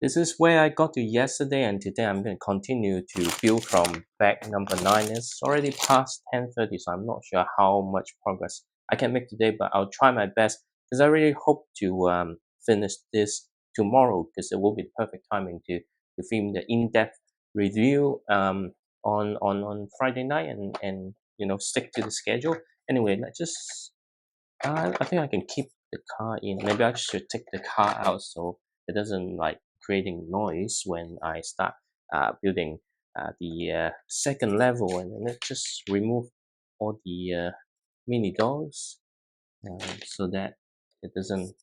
This is where I got to yesterday, and today I'm going to continue to build from bag number 9. It's already past 10:30, so I'm not sure how much progress I can make today, but I'll try my best because I really hope to finish this tomorrow, because it will be the perfect timing to film the in-depth review on Friday night, and stick to the schedule. Anyway, let's just I think I can keep the car in. Maybe I should take the car out so it doesn't like creating noise when I start building the second level, and then let's just remove all the mini dolls so that it doesn't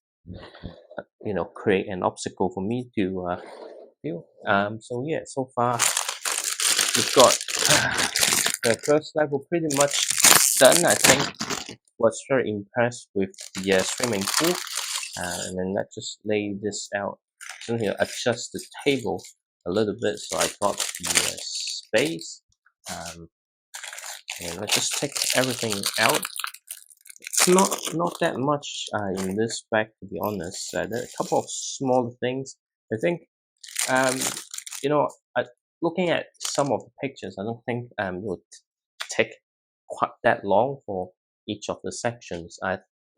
create an obstacle for me to build. So yeah, so far we've got the first level pretty much done. I think was very impressed with the swimming pool, and then let's just lay this out. So here, adjust the table a little bit so I got the space, and let's just take everything out. It's not that much in this bag, to be honest. There are a couple of small things. I think um, you know, looking at some of the pictures, I don't think it would take quite that long for each of the sections.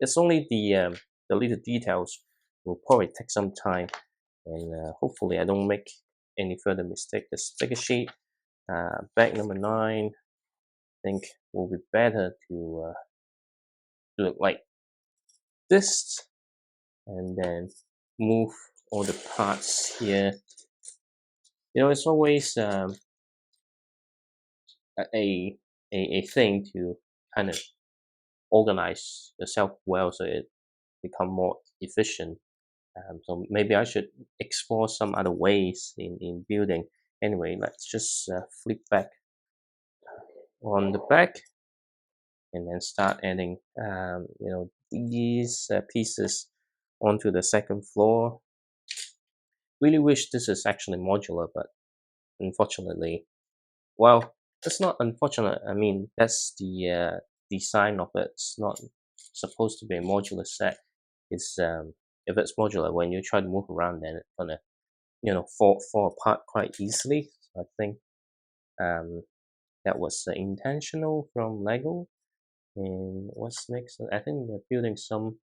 It's only the little details will probably take some time, and hopefully I don't make any further mistake. The sticker sheet, bag number 9, I think will be better to do it like this, and then move all the parts here. It's always a thing to kind of organize yourself well so it become more efficient. So maybe I should explore some other ways in building. Anyway, let's just flip back on the back and then start adding these pieces onto the second floor. Really wish this is actually modular, but unfortunately, well, it's not unfortunate. I mean, that's the design of it. It's not supposed to be a modular set. It's if it's modular, when you try to move around, then it's gonna fall apart quite easily. So I think that was intentional from Lego. And what's next? I think they're building some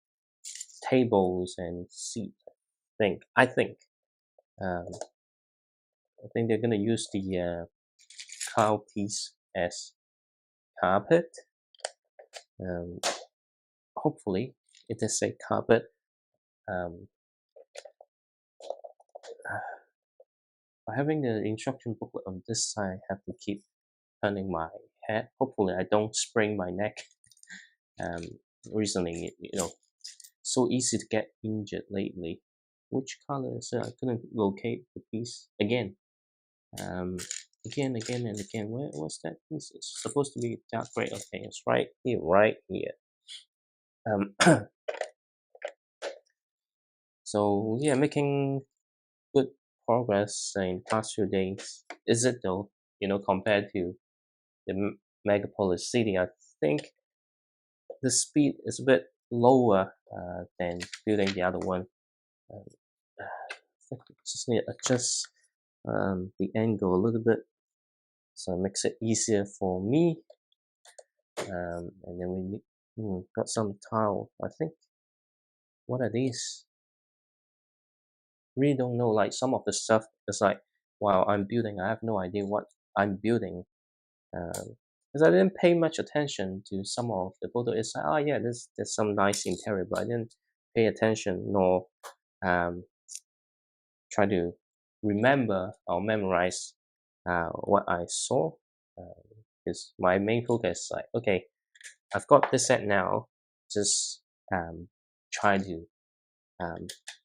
tables and seats. Um, I think they're gonna use the cow piece as carpet. Hopefully it is a carpet. By having the instruction booklet on this side, I have to keep turning my head. Hopefully I don't sprain my neck. Recently, so easy to get injured lately. Which color is it? I couldn't locate the piece again. Again and again. Where was that piece? It's supposed to be dark gray. Okay, it's right here. So yeah, making good progress in past few days. Is it though? Compared to the megapolis city, I think the speed is a bit lower than building the other one. I just need to adjust the angle a little bit so it makes it easier for me. And then we got some tile. I think, what are these? Really don't know. Like, some of the stuff is like, while I'm building, I have no idea what I'm building. Because I didn't pay much attention to some of the photo. It's like, oh yeah, there's some nice interior, but I didn't pay attention nor try to remember or memorize what I saw. Because my main focus is like, okay, I've got this set now. Just try to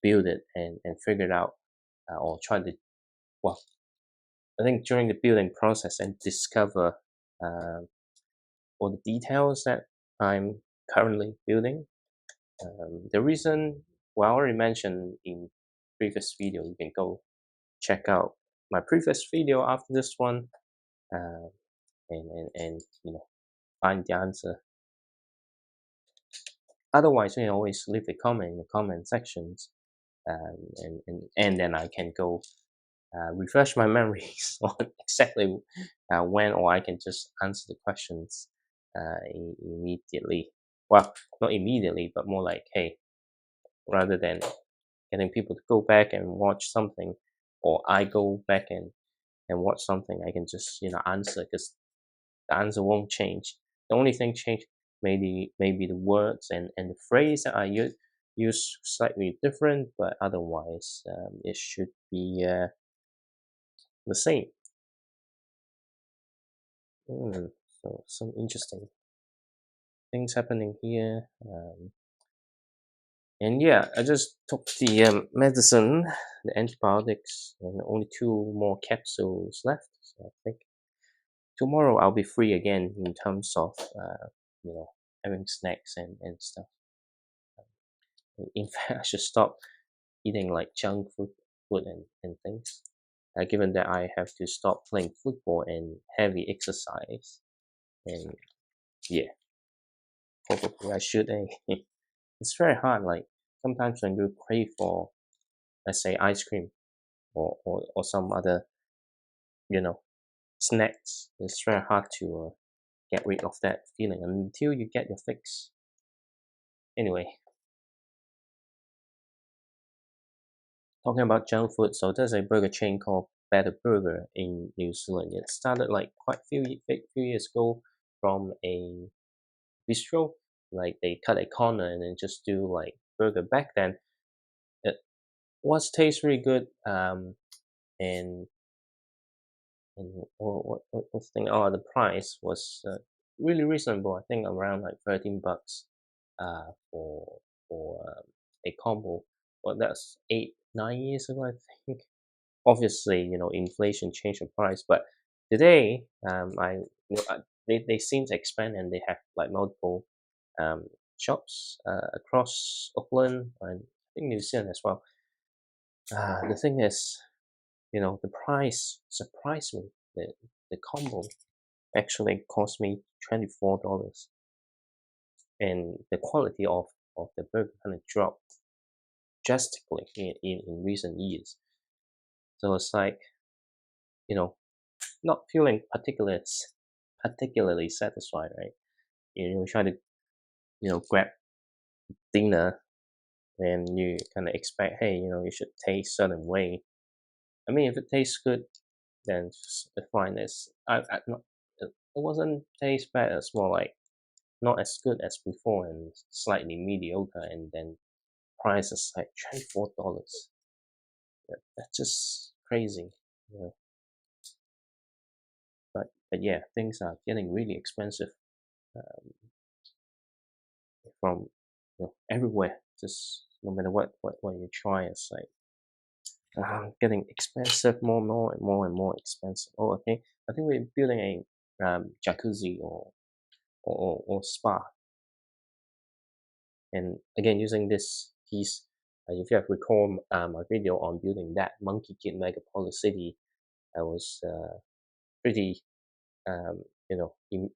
build it and figure it out, or try to, well, I think during the building process and discover all the details that I'm currently building. The reason, well, I already mentioned in previous video, you can go check out my previous video after this one, and find the answer. Otherwise, you can always leave a comment in the comment sections and then I can go refresh my memories on exactly when, or I can just answer the questions immediately. Well, not immediately, but more like, hey, rather than getting people to go back and watch something, or I go back and watch something, I can just answer, because the answer won't change. The only thing change maybe the words and the phrase that I use slightly different, but otherwise it should be the same. Mm, so some interesting things happening here. And yeah, I just took the medicine, the antibiotics, and only 2 more capsules left. So I think tomorrow I'll be free again in terms of you know having snacks and stuff. In fact, I should stop eating like junk food and things. Given that I have to stop playing football and heavy exercise, and yeah, probably I should. It's very hard. Like sometimes when you crave for, let's say, ice cream or some other, you know, snacks, it's very hard to get rid of that feeling until you get your fix. Anyway, talking about junk food, so there's a burger chain called Better Burger in New Zealand. It started like quite few years ago from a bistro. Like they cut a corner and then just do like burger. Back then, it was taste really good. And what thing? Oh, the price was really reasonable. I think around like $13 for a combo. Well, that's 8 9 years ago, I think. Obviously, inflation changed the price, but today, they seem to expand and they have like multiple um, shops across Auckland and I think New Zealand as well. The thing is, the price surprised me. The combo actually cost me $24, and the quality of the burger kind of dropped drastically in recent years. So it's like, you know, not feeling particularly satisfied, right? Try to grab dinner and you kind of expect, hey, you should taste certain way. I mean, if it tastes good, then it's fine. Not, it wasn't taste bad. It's more like not as good as before and slightly mediocre. And then price is like $24. That's just crazy, you know. But yeah, things are getting really expensive from everywhere. Just no matter what you try, it's like getting expensive, more and more expensive. Oh, okay. I think we're building a jacuzzi or spa, and again using this piece. If you have recalled my video on building that Monkey Kid Megapolis City, I was pretty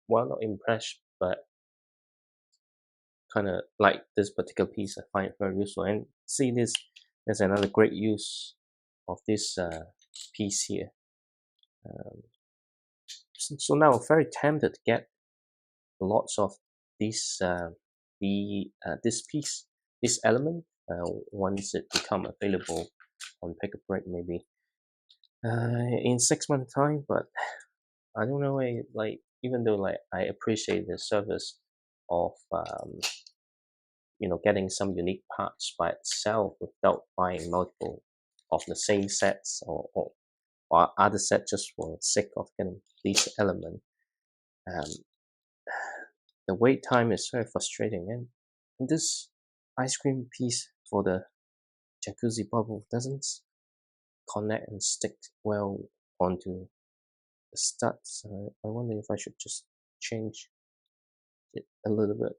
well, not impressed, but kind of like this particular piece. I find it very useful, and see this. There's another great use of this piece here. So now I'm very tempted to get lots of this this piece, this element, once it become available on Pick a Break, maybe in 6 months time. But I don't know, like even though like I appreciate the service of getting some unique parts by itself without buying multiple of the same sets or other sets just for the sake of getting this element. Um, the wait time is very frustrating, and this ice cream piece for the jacuzzi bubble doesn't connect and stick well onto the studs. I wonder if I should just change it a little bit.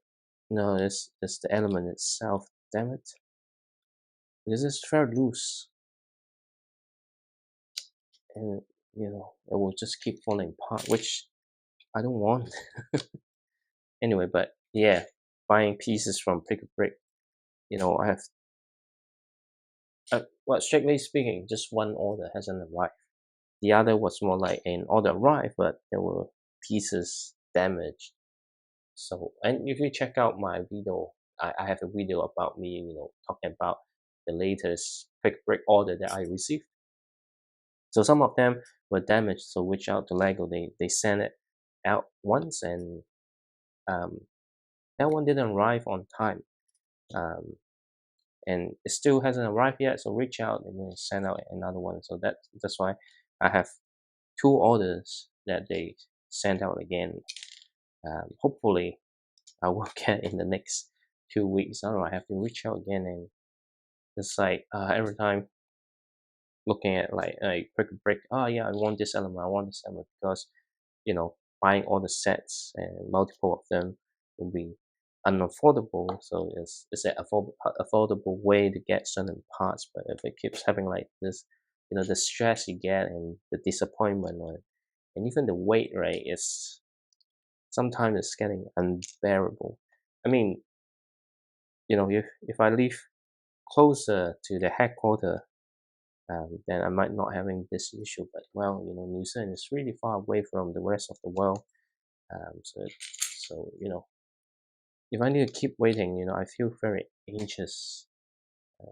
No, it's the element itself. Damn it, because it's very loose, and it will just keep falling apart, which I don't want. Anyway, but yeah, buying pieces from Pick a Brick, I have Well, strictly speaking, just one order hasn't arrived. The other was more like an order arrived, but there were pieces damaged. So, and if you check out my video, I have a video about me, talking about the latest quick break order that I received. So some of them were damaged. So reach out to Lego. They sent it out once, and um, that one didn't arrive on time. Um, and it still hasn't arrived yet. So reach out and then send out another one. So that's why I have two orders that they sent out again. Hopefully, I will get in the next 2 weeks. I don't know. I have to reach out again, and it's like every time looking at like a quick break. Oh yeah, I want this element. I want this element because buying all the sets and multiple of them will be unaffordable. So it's an affordable way to get certain parts. But if it keeps having like this, the stress you get and the disappointment, and even the wait rate is sometimes it's getting unbearable. I mean, if I live closer to the headquarter, then I might not having this issue. But well, New Zealand is really far away from the rest of the world. So if I need to keep waiting, I feel very anxious.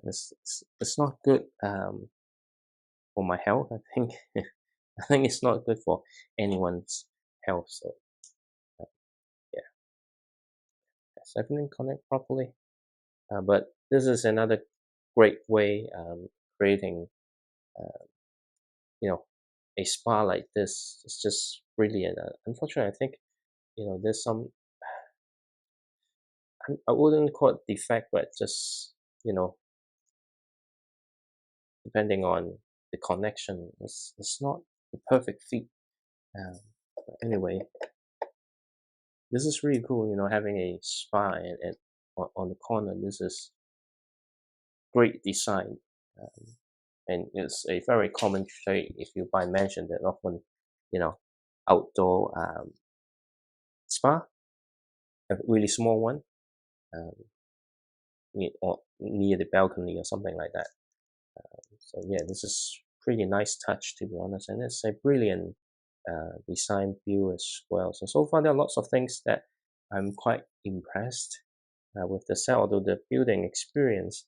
It's not good for my health. I think I think it's not good for anyone's health. So yeah, yes, everything connect properly. But this is another great way creating uh, you know a spa like this. It's just brilliant. Unfortunately, I think there's some, I wouldn't call it defect, but just depending on the connection, it's not the perfect fit. But anyway, this is really cool. Having a spa and on the corner. This is great design, um, and it's a very common trait if you buy mansion that often, you know, outdoor spa, a really small one, um, or near the balcony or something like that. So yeah, this is pretty nice touch, to be honest, and it's a brilliant design view as well. So far there are lots of things that I'm quite impressed with the set, although the building experience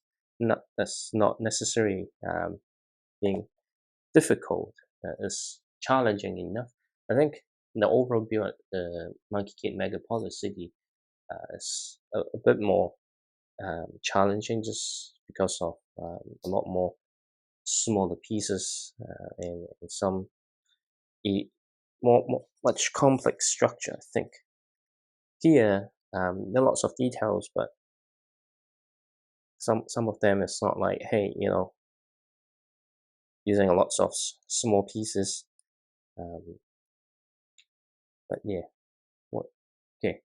that's not necessarily being difficult. It's challenging enough. I think the overall build at the Monkey Kid Megapolis City is a bit more challenging just because of a lot more smaller pieces and some much complex structure. I think here there are lots of details, but some of them it's not like, hey, using a lots of small pieces. Um, but yeah, what? Okay,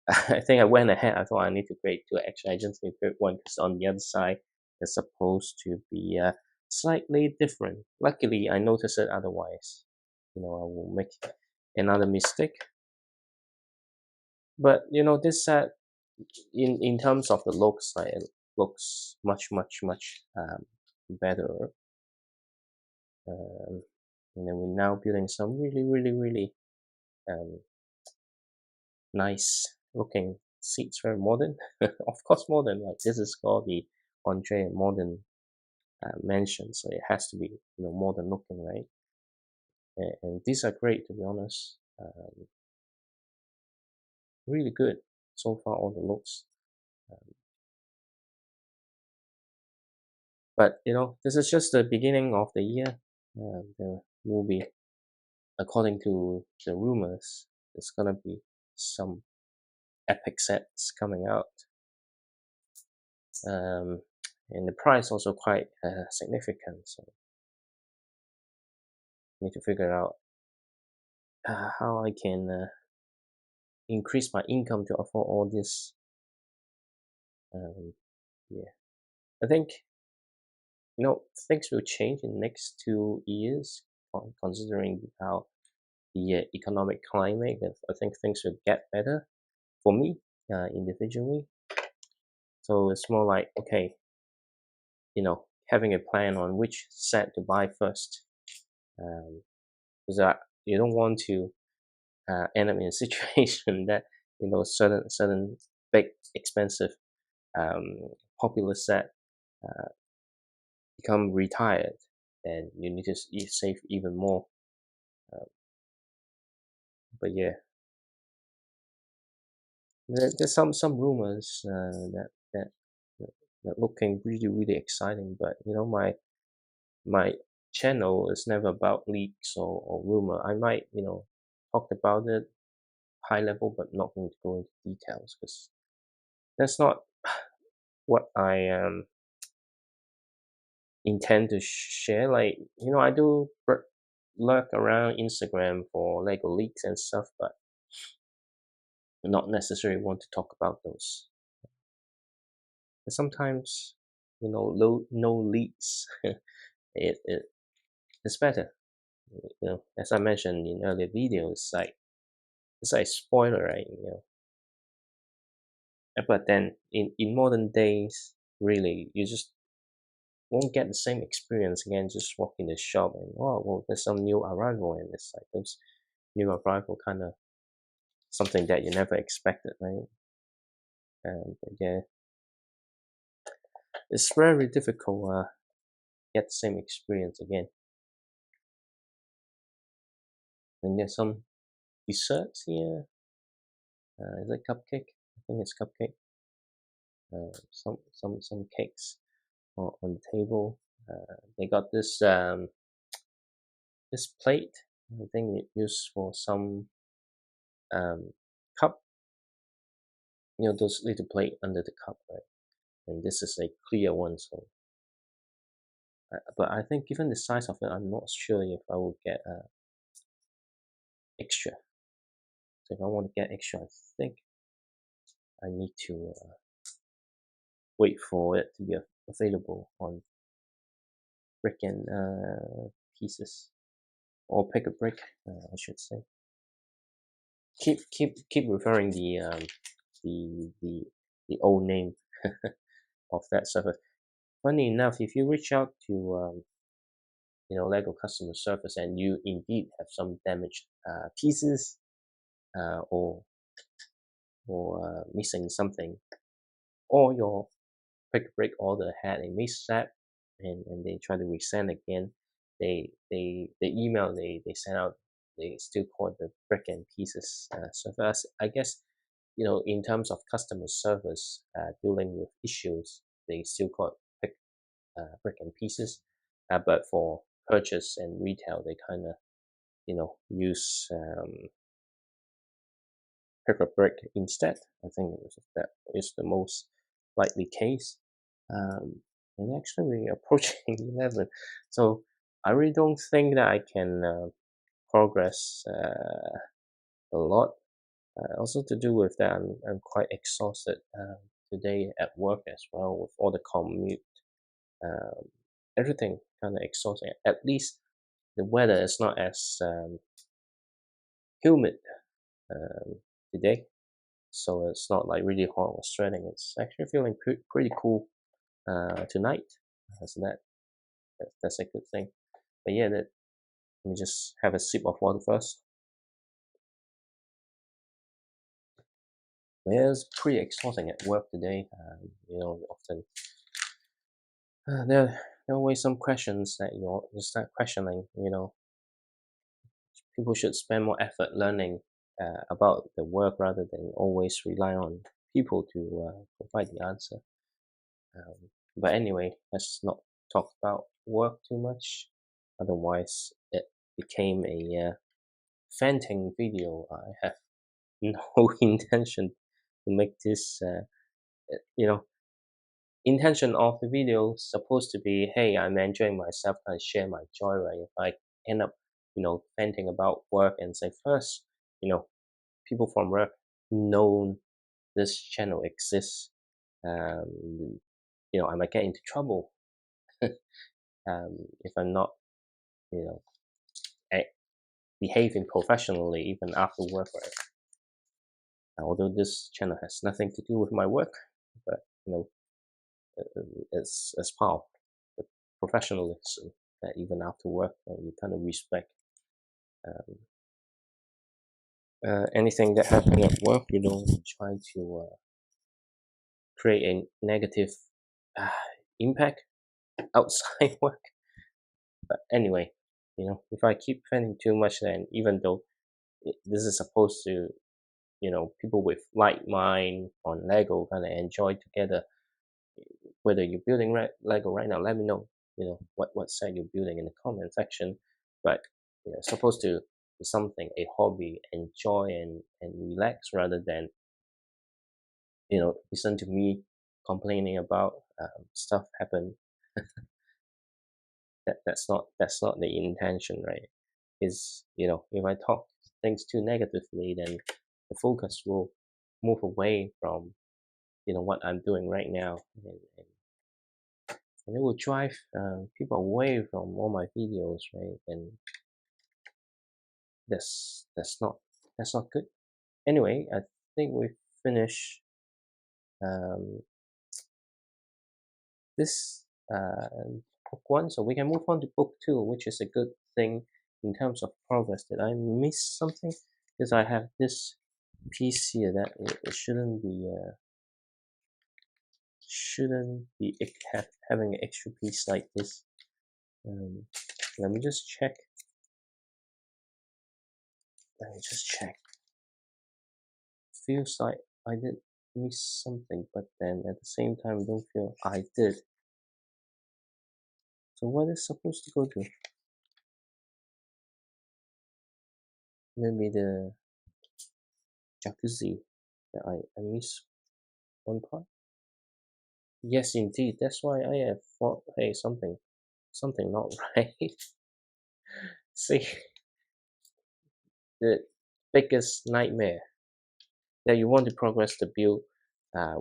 I think I went ahead. I thought I need to create two. Actually, I just need to create one because on the other side it's supposed to be slightly different. Luckily, I noticed it. Otherwise, I will make another mistake. But this set in terms of the looks, like it looks much better. Um, and then we're now building some really um, nice looking seats, very modern. Of course, modern. Like this is called the Andrea modern mansion, so it has to be modern looking, right? And these are great, to be honest. Really good so far, all the looks. But this is just the beginning of the year. The movie, according to the rumors, there's gonna be some epic sets coming out. Um, and the price also quite significant. So I need to figure out how I can increase my income to afford all this. Um, yeah, I think things will change in the next 2 years, considering how the economic climate. I think things will get better for me individually. So it's more like, okay, having a plan on which set to buy first, because you don't want to end up in a situation that certain big expensive um, popular set uh, become retired, and you need to save even more. Uh, but yeah, there's some rumors that that looking really exciting. But my channel is never about leaks or rumor. I might talk about it high level, but not going to go into details because that's not what I intend to share. Like I do lurk around Instagram for Lego leaks and stuff, but not necessarily want to talk about those. And sometimes no leaks it's better. As I mentioned in earlier videos, it's like spoiler, right? But then in modern days, really, you just won't get the same experience again. Just walk in the shop and oh, well, there's some new arrival, and it's like those new arrival kind of something that you never expected, right? But yeah, it's very difficult get the same experience again. And there's some desserts here. Is it cupcake? I think it's cupcake. Some cakes on the table. They got this plate. I think it used for some cup. Those little plate under the cup, right? And this is a clear one, so. But I think given the size of it, I'm not sure if I will get extra. So if I want to get extra, I think I need to wait for it to be available on brick and pieces, or pick a brick, I should say. Keep referring the old name of that service. Funny enough, if you reach out to Lego customer service and you indeed have some damaged pieces or missing something, or your pick brick order had a misstep, and they try to resend again, the email they send out, they still call it the brick and pieces service. I guess in terms of customer service dealing with issues, they still call it brick and pieces, but for purchase and retail, they kind of use pick a brick instead. I think that is the most likely case. And actually, we're approaching 11, so I really don't think that I can progress a lot. Also, to do with that, I'm quite exhausted today at work as well, with all the commute. Um, Everything kind of exhausting. At least the weather is not as humid today, so it's not like really hot or sweating. It's actually feeling pretty cool tonight. So that's a good thing. But yeah, let me just have a sip of water first. But yeah, it's pretty exhausting at work today. Often there are always some questions that you start questioning. People should spend more effort learning about the work rather than always rely on people to provide the answer. But anyway, let's not talk about work too much. Otherwise, it became a venting video. I have no intention to make this. Intention of the video supposed to be, hey, I'm enjoying myself, I share my joy, right? If I end up, venting about work and say first, people from work know this channel exists. I might get into trouble if I'm not, you know, behaving professionally even after work, right? Although this channel has nothing to do with my work, but it's part of professionalism that even after work you kind of respect. Um, anything that happens at work, you don't try to create a negative uh, impact outside work. But anyway, if I keep spending too much, then even though this is supposed to, people with like mind on Lego kind of enjoy together. Whether you're building Lego right now, let me know. What set you're building in the comment section. But it's supposed to be something, a hobby, enjoy and relax rather than listen to me complaining about stuff happen. That's not the intention, right? Is if I talk things too negatively, then the focus will move away from what I'm doing right now, and it will drive people away from all my videos, right? And that's not good. Anyway, I think we finished um, this book one, so we can move on to book two, which is a good thing in terms of progress. Did I miss something? Because I have this piece here that it shouldn't be having an extra piece like this. Let me just check. Feels like I did miss something, but then at the same time, don't feel I did. So what is supposed to go to? Maybe the jacuzzi that I missed one part. Yes, indeed. That's why I have thought, hey, something not right. See, the biggest nightmare that you want to progress the build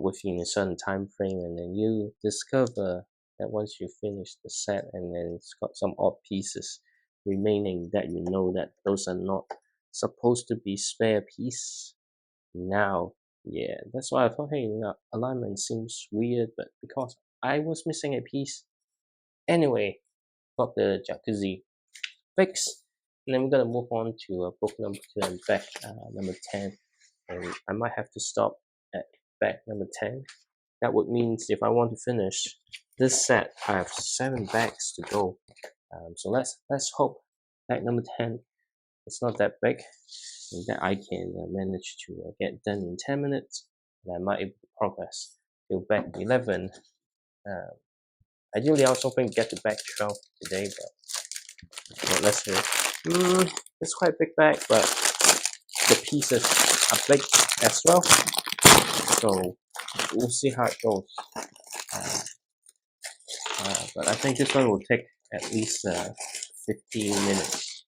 within a certain time frame, and then you discover that once you finish the set and then it's got some odd pieces remaining that that those are not supposed to be spare piece. Now, yeah, that's why I thought, hey, alignment seems weird, but because I was missing a piece anyway, got the jacuzzi fixed. And then we're gonna move on to book number 2 and back number 10. And I might have to stop at back number 10. That would mean if I want to finish this set, I have 7 bags to go. So let's hope back number 10 is not that big, and that I can manage to get done in 10 minutes, and I might able to progress to back 11. Ideally, I was hoping to get to back 12 today, but let's see. It's quite a big bag, but the pieces are big as well, so we'll see how it goes. But I think this one will take at least 15 minutes,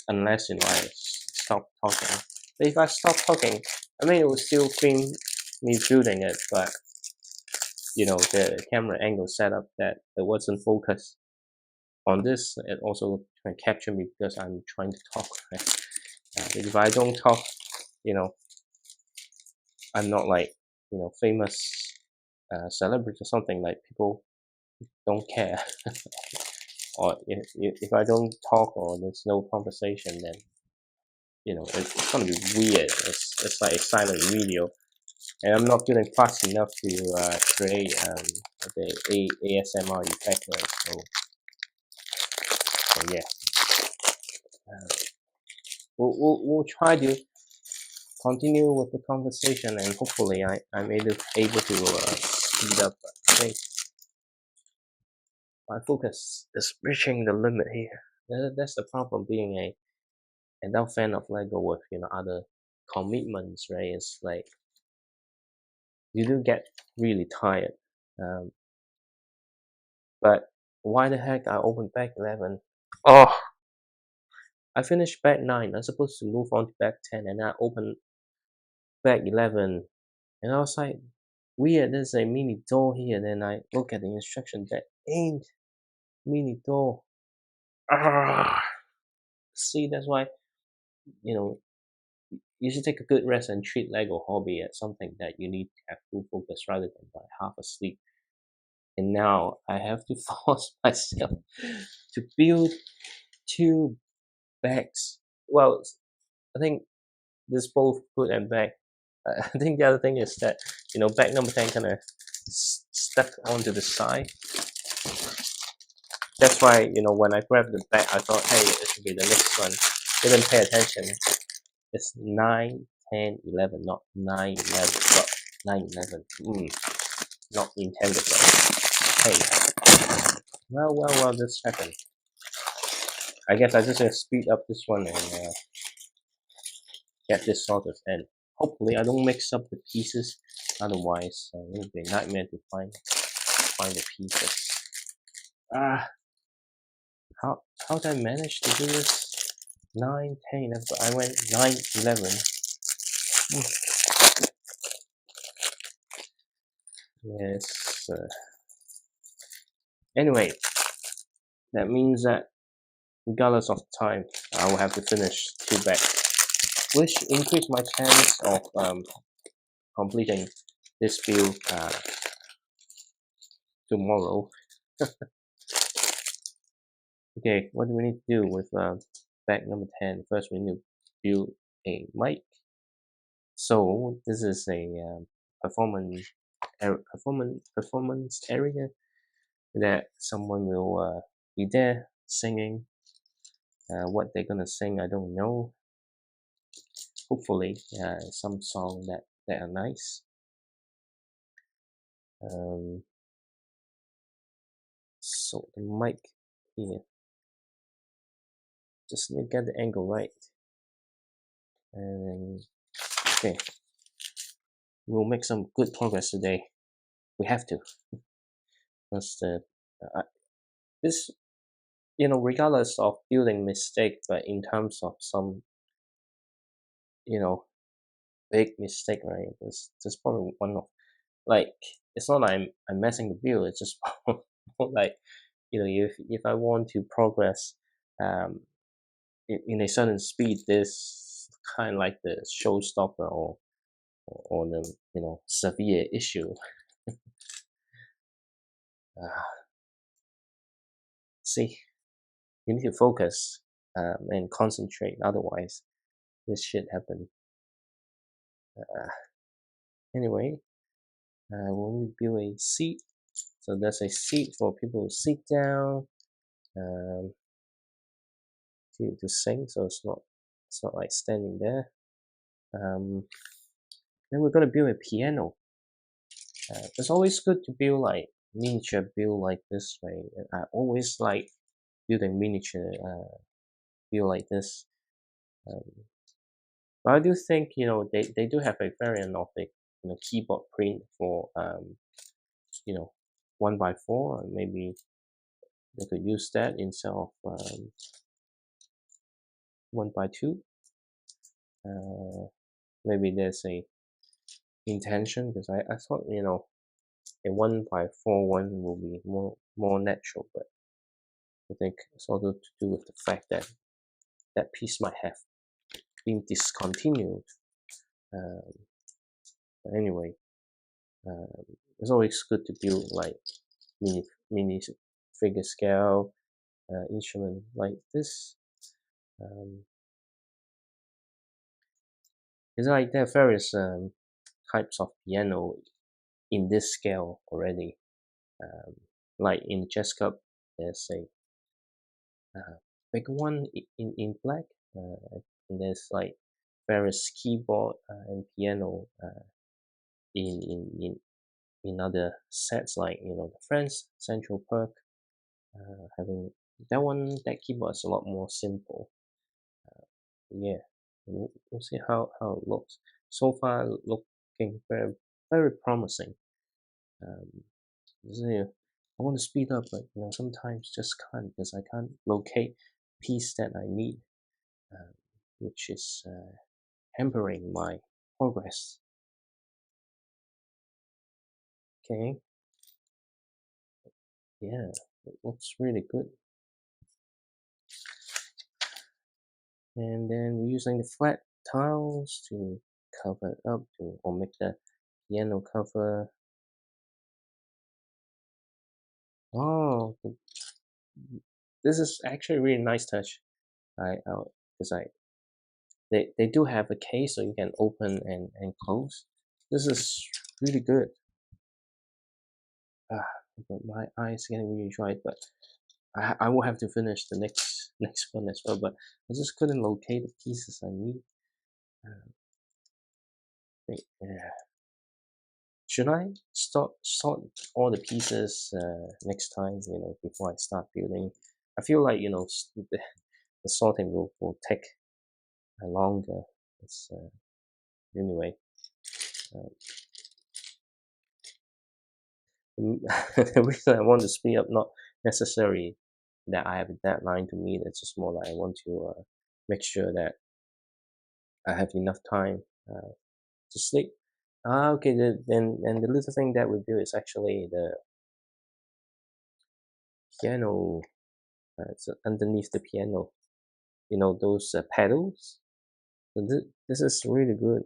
unless I stop talking. But if I stop talking, I mean it will still film me building it, but the camera angle setup that it wasn't focused on this, it also can capture me because I'm trying to talk. Right? But if I don't talk, I'm not like famous celebrity or something, like people don't care. Or if I don't talk or there's no conversation, then it's gonna be weird. It's like a silent video, and I'm not getting fast enough to create the ASMR effect. Right? So yeah, uh, we'll try to continue with the conversation, and hopefully I'm able to speed up. I think my focus is reaching the limit here. That's the problem being a adult fan of Lego with other commitments, right? It's like you do get really tired. Um, but why the heck I opened back 11? Oh, I finished back 9. I'm supposed to move on to back 10, and I opened back 11, and I was like, weird. There's a mini door here. Then I look at the instruction that ain't mini door. Ah, see, that's why you know you should take a good rest and treat Lego hobby as something that you need to have full focus rather than like half asleep. and now I have to force myself to build two bags. Well, I think this both good and bad. I think the other thing is that bag number 10 kind of stuck onto the side. That's why when I grabbed the bag, I thought, hey, it should be the next one. Didn't pay attention. It's 9, 10, 11, not 9, 11. Well, 9, 11. Not intended though. Hey, well, this happened. I guess I just have to speed up this one and get this sorted, and hopefully I don't mix up the pieces. Otherwise, it will be a nightmare to find the pieces. Ah, how did I manage to do this? 9, 10, 11. But I went 9, 11. Yes. Anyway, that means that regardless of time, I will have to finish 2 bags, which increase my chance of completing this build tomorrow. Okay, what do we need to do with bag number 10? First, we need to build a mic. So this is a performance area that someone will be there singing. What they're gonna sing, I don't know. Hopefully, some song that are nice. So the mic here, just need to get the angle right. And okay, we'll make some good progress today. We have to, because this, regardless of building mistake, but in terms of some, big mistake, right? This probably one of, like, it's not like I'm messing the build. It's just more like, if I want to progress, in a certain speed, this kind of like the showstopper or the severe issue. See, you need to focus and concentrate. Otherwise, this shit happen. Anyway, we'll need to build a seat. So there's a seat for people to sit down to sing. So it's not like standing there. Then we're gonna build a piano. It's always good to build like miniature build like this way. I always like building miniature build like this. But I do think they do have a variant of a keyboard print for 1x4. Maybe they could use that instead of 1x2. Maybe there's a intention, because I thought a 1x4 one will be more natural, but I think it's also to do with the fact that that piece might have been discontinued. But anyway, it's always good to build like mini figure scale instrument like this. It's like there are various types of piano in this scale already. Like in Jazz Club, there's a big one in black, and there's like various keyboard and piano in other sets, like the Friends Central Perk, having that keyboard is a lot more simple. Yeah, we'll see how it looks. So far, looking very very promising. I want to speed up, but sometimes just can't, because I can't locate piece that I need, which is hampering my progress. Okay, yeah, it looks really good. And then we're using the flat tiles to cover it up or make the piano cover. Oh, this is actually a really nice touch. I because they do have a case so you can open and close. This is really good. Ah, but my eyes getting really dry, but I will have to finish the next one as well. But I just couldn't locate the pieces I need. Uh, yeah. Should I sort all the pieces next time? Before I start building. I feel like the sorting will take longer. It's anyway. Uh, the reason I want to speed up not necessarily that I have a deadline to meet. It's just more like I want to make sure that I have enough time to sleep. Okay. Then the little thing that we do is actually the piano. It's underneath the piano. Those pedals. So this is really good.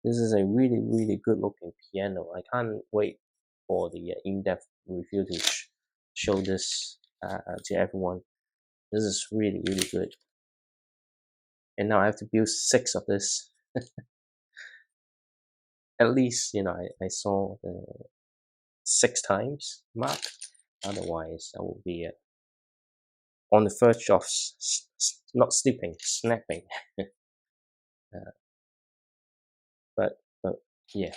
This is a really really good looking piano. I can't wait for the in-depth review to show this to everyone. This is really really good. And now I have to build six of this. At least I saw the six times mark. Otherwise, I will be on the verge of not sleeping, snapping. uh, but yeah,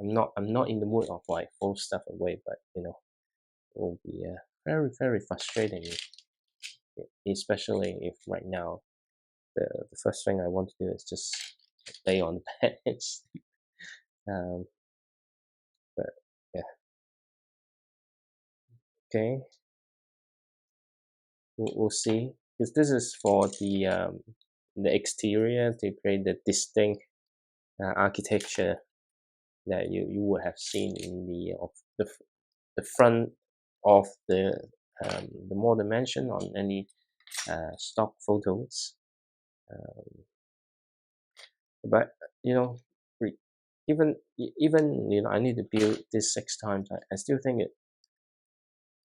I'm not in the mood of like throw stuff away. But it will be very very frustrating, especially if right now the first thing I want to do is just lay on the bed and sleep. Um, but yeah, okay, we'll see. Because this is for the exterior to create the distinct architecture that you would have seen in the front of the modern mansion on any stock photos. Um, but you know, even I need to build this six times. I still think it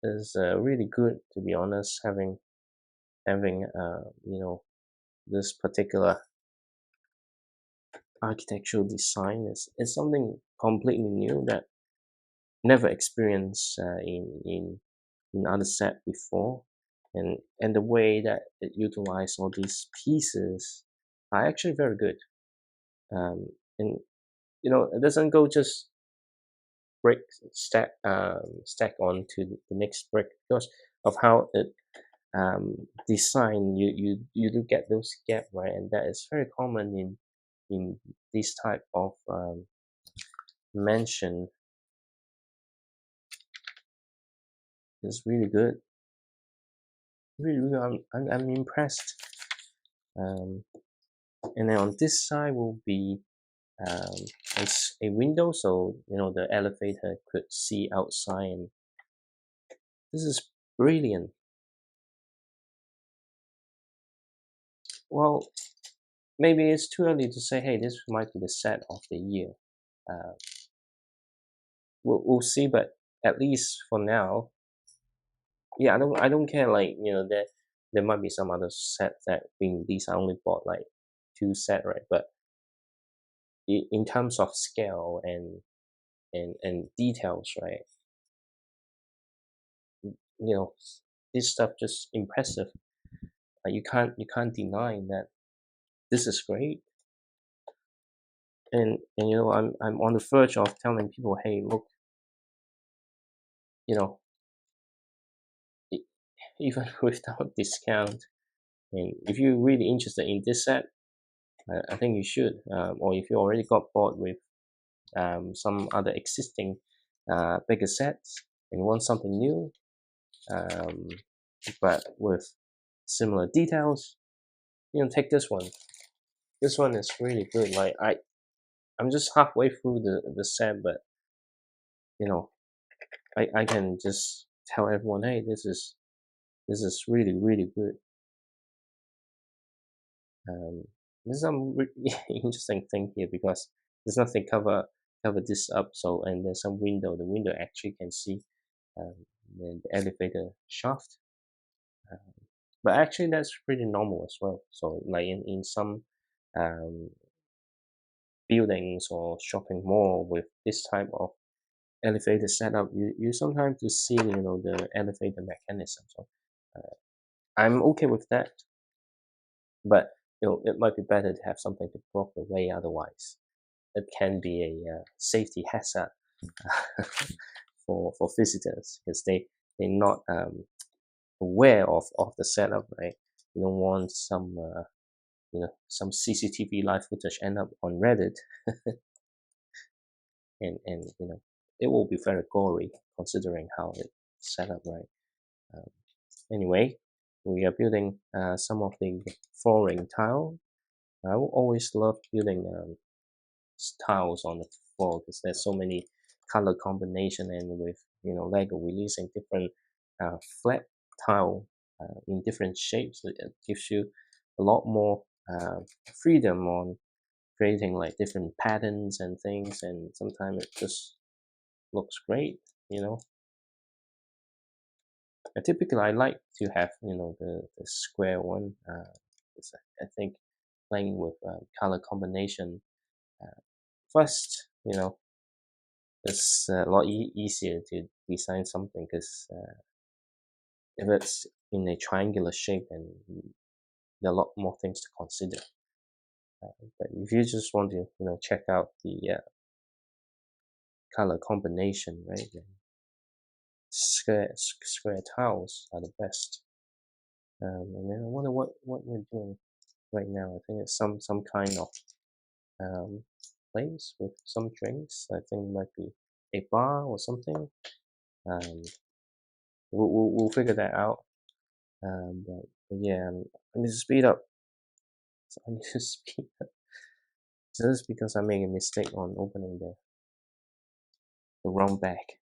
is really good, to be honest. Having this particular architectural design is something completely new that never experienced in other set before, and the way that it utilized all these pieces are actually very good. And it doesn't go just brick stack onto the next brick because of how it design. You do get those gap, right, and that is very common in this type of mansion. It's really good. Really, really, I'm impressed. Um, and then on this side will be um, it's a window, so the elevator could see outside. And this is brilliant. Well, maybe it's too early to say, hey, this might be the set of the year. Uh, we'll see, but at least for now, yeah, I don't care. Like there might be some other set that being released. I only bought like two set, right? But in terms of scale and details, right? You know, this stuff just impressive. You can't deny that this is great. And I'm on the verge of telling people, hey, look, you know, e- even without discount, and if you're really interested in this set, I think you should. Or if you already got bored with some other existing bigger sets and want something new, um, but with similar details, take this one. This one is really good. Like I'm just halfway through the set, but you know, I can just tell everyone, hey, this is really really good. Um, there's some interesting thing here because there's nothing cover this up. So and there's some window. The window actually can see. Um, the elevator shaft. But actually, that's pretty normal as well. So, like in some um, buildings or shopping mall with this type of elevator setup, you sometimes you see the elevator mechanism. So I'm okay with that, but it might be better to have something to block the way. Otherwise, it can be a safety hazard for visitors because they're not aware of the setup, right? You don't want some CCTV live footage end up on Reddit, and it will be very gory considering how it's set up, right? Um, anyway, we are building some of the flooring tile. I will always love building tiles on the floor because there's so many color combination, and with Lego releasing different flat tile in different shapes, it gives you a lot more uh, freedom on creating like different patterns and things, and sometimes it just looks great, you know. Typically, I like to have the square one. 'Cause I think playing with color combination first, it's a lot easier to design something because if it's in a triangular shape, then there are a lot more things to consider. But if you just want to check out the color combination, right? Then square tiles are the best. And then I wonder what we're doing right now. I think it's some kind of place with some drinks. I think it might be a bar or something. Um, we'll figure that out. But yeah, I need to speed up. So I need to speed up. Just because I made a mistake on opening the wrong bag.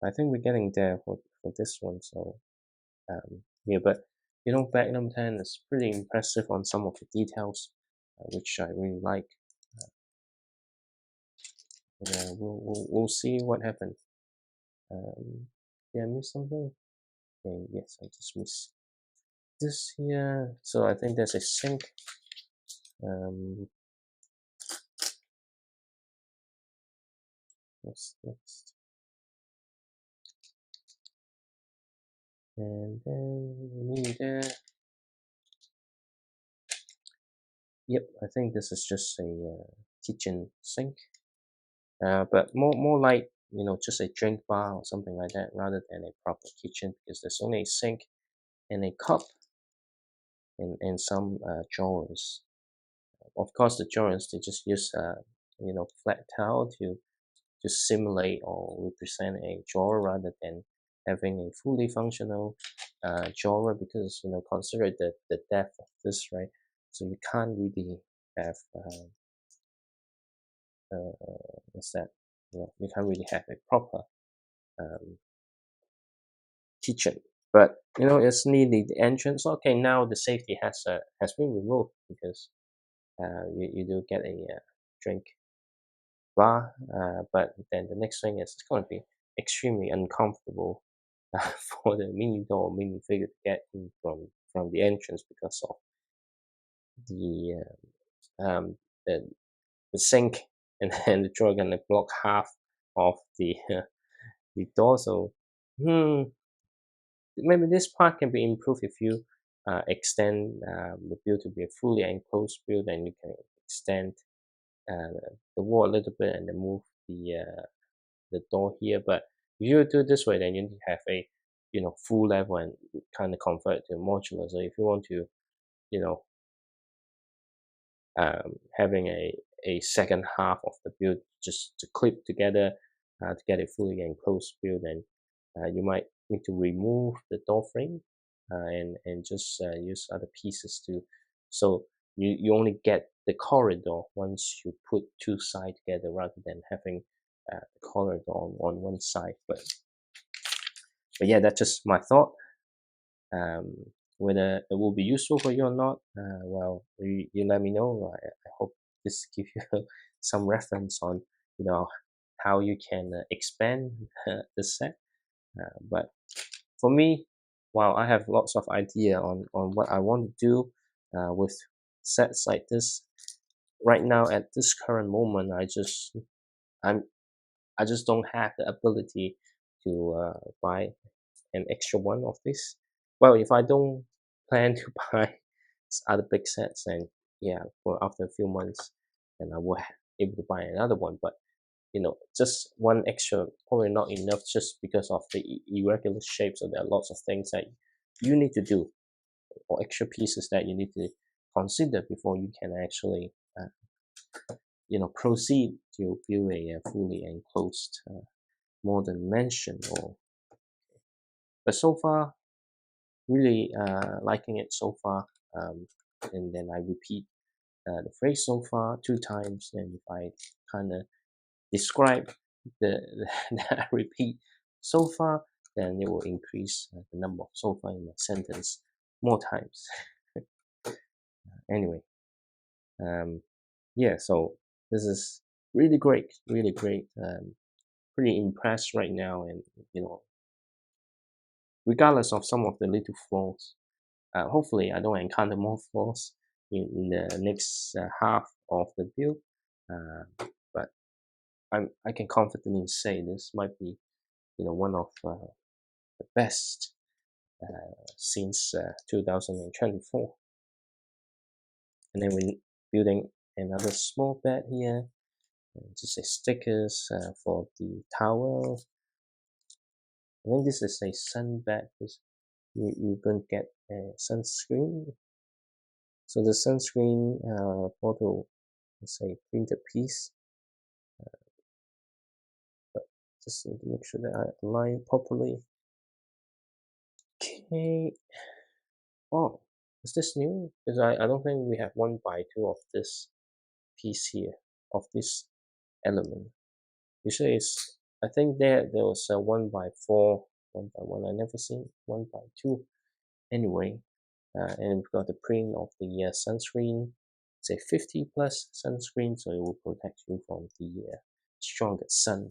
I think we're getting there for this one. So yeah, but bag number 10 is pretty impressive on some of the details, which I really like. Yeah, we'll see what happens. Did I miss something? Okay, yes, I just missed this here. So I think there's a sink. What's next? And then we need there. Yep, I think this is just a kitchen sink. But more like just a drink bar or something like that, rather than a proper kitchen, because there's only a sink and a cup and some drawers. Of course, the drawers they just use flat towel to simulate or represent a drawer rather than having a fully functional drawer, because consider the depth of this, right? So you can't really have what's that? You can't really have a proper um, kitchen. But it's nearly the entrance. Okay, now the safety has been removed because you do get a drink bar. But then the next thing is it's going to be extremely uncomfortable for the mini doll mini figure to get in from the entrance because of the the, the sink and then the drawer gonna block half of the door. So maybe this part can be improved if you extend the build to be a fully enclosed build, and you can extend the wall a little bit and then move the door here. But if you do it this way, then you need to have a full level and kind of convert to modular. So if you want to you know having a second half of the build just to clip together to get a fully enclosed build, and you might need to remove the door frame and just use other pieces to so you only get the corridor once you put two sides together rather than having the corridor on one side. But yeah, that's just my thought. um, whether it will be useful for you or not, well, you let me know. I hope this gives you some reference on how you can expand the set. But for me, while I have lots of idea on what I want to do with sets like this, right now at this current moment, I'm I just don't have the ability to buy an extra one of this. Well, if I don't plan to buy other big sets, then yeah, for after a few months, then I will able to buy another one. But just one extra probably not enough, just because of the irregular shapes. So there are lots of things that you need to do, or extra pieces that you need to consider before you can actually proceed to build a fully enclosed modern mansion. But so far, really liking it so far. And then I repeat the phrase so far 2 times, and if I kind of describe the that I repeat so far, then it will increase the number of so far in my sentence more times. Anyway, yeah, so this is really great. Pretty impressed right now, and regardless of some of the little flaws, hopefully I don't encounter more flaws in the next half of the build. But I can confidently say this might be one of the best since 2024. And then we're building another small bed here, and just a stickers for the towel. I think this is a sun bed because you're going to get a sunscreen. So the sunscreen bottle, let's say printed piece, but just need to make sure that I align properly. Okay. Oh, is this new? Because I don't think we have 1x2 of this piece here, of this element. Usually it's, I think there was a 1x4, 1x1. I never seen 1x2. Anyway, and we've got the print of the sunscreen. It's a 50 plus sunscreen, so it will protect you from the strongest sun.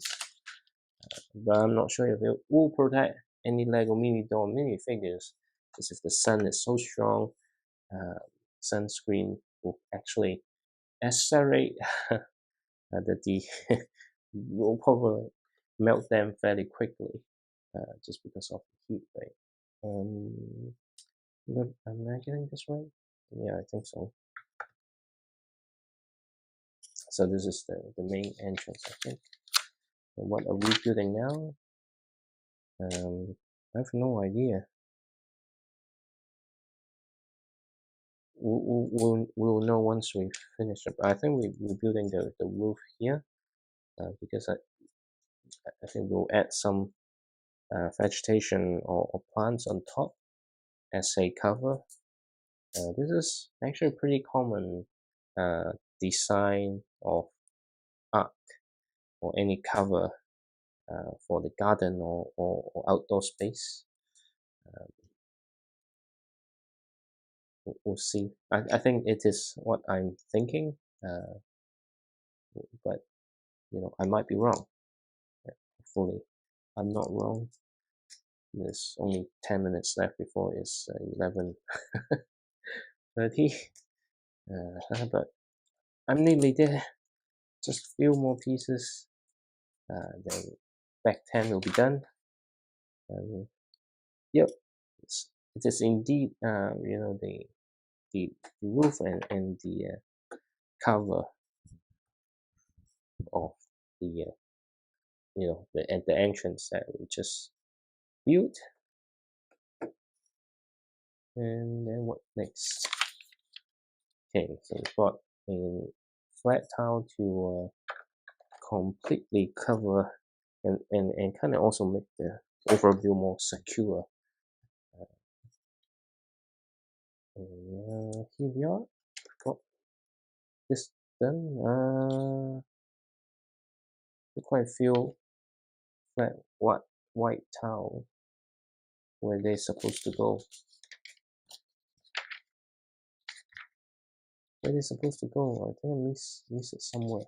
But I'm not sure if it will protect any Lego mini doll minifigures, because if the sun is so strong, sunscreen will actually accelerate the will probably melt them fairly quickly, just because of the heat rate. Am I getting this right? Yeah, I think so. So this is the main entrance, I think. And what are we building now? I have no idea. We'll know once we finish it. I think we're building the roof here, because I think we'll add some vegetation or plants on top as a cover. This is actually a pretty common design of art or any cover for the garden or outdoor space. We'll see. I think it is what I'm thinking, but I might be wrong. Yeah, hopefully, I'm not wrong. There's only 10 minutes left before it's 11:30. But I'm nearly there. Just a few more pieces. Then back 10 will be done. Yep, it is indeed the roof and the cover of the at the entrance that we just built. And then what next? Okay, so we got a flat tile to completely cover and kind of also make the overview more secure. Here we are. Got this done. Quite a few flat white tile where they're supposed to go. Where they're supposed to go? I think I miss it somewhere.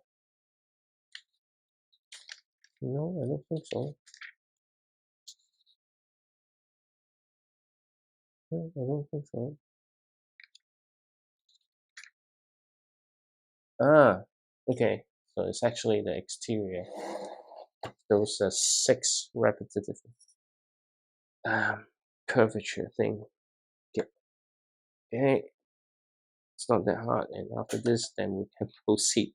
No, I don't think so. I don't think so. Ah, okay. So it's actually the exterior. Those 6 repetitive um, curvature thing. Okay, okay, it's not that hard. And after this, then we can proceed